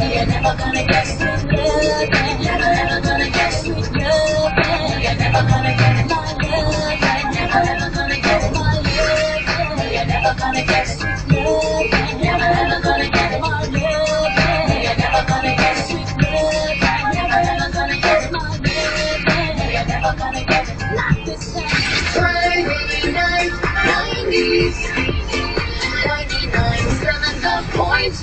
You're never gonna get sweet loving. Never ever gonna get sweet loving. You're never gonna get my loving. Never ever gonna get my loving. You're never gonna get sweet loving. Never ever gonna get my loving. You're never gonna get sweet loving. Never ever gonna get my loving. You're never gonna get it. Not this time. Friday night, 90s, 99.7 The Point.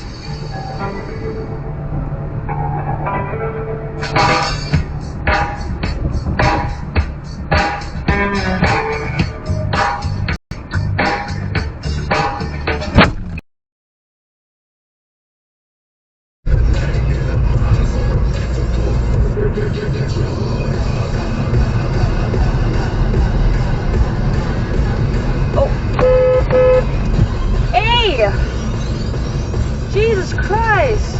Hey! Jesus Christ!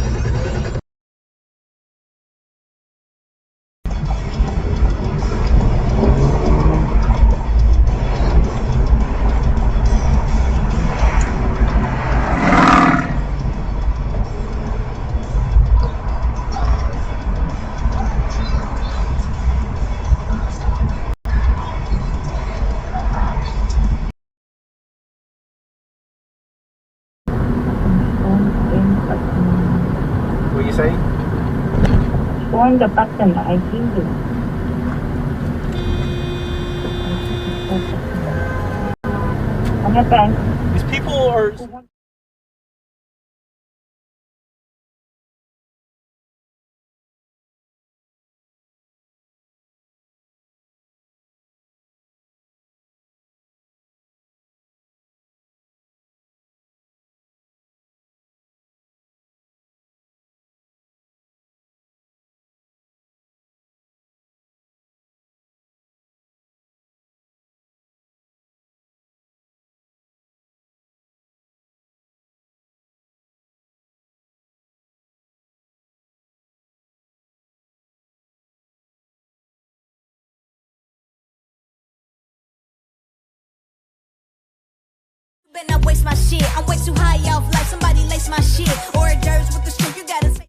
What you say? On the button, I give you. On your bank. These people are. Better not waste my shit. I'm way too high off like somebody lace my shit. Hors d'oeuvres with the strip, you gotta say.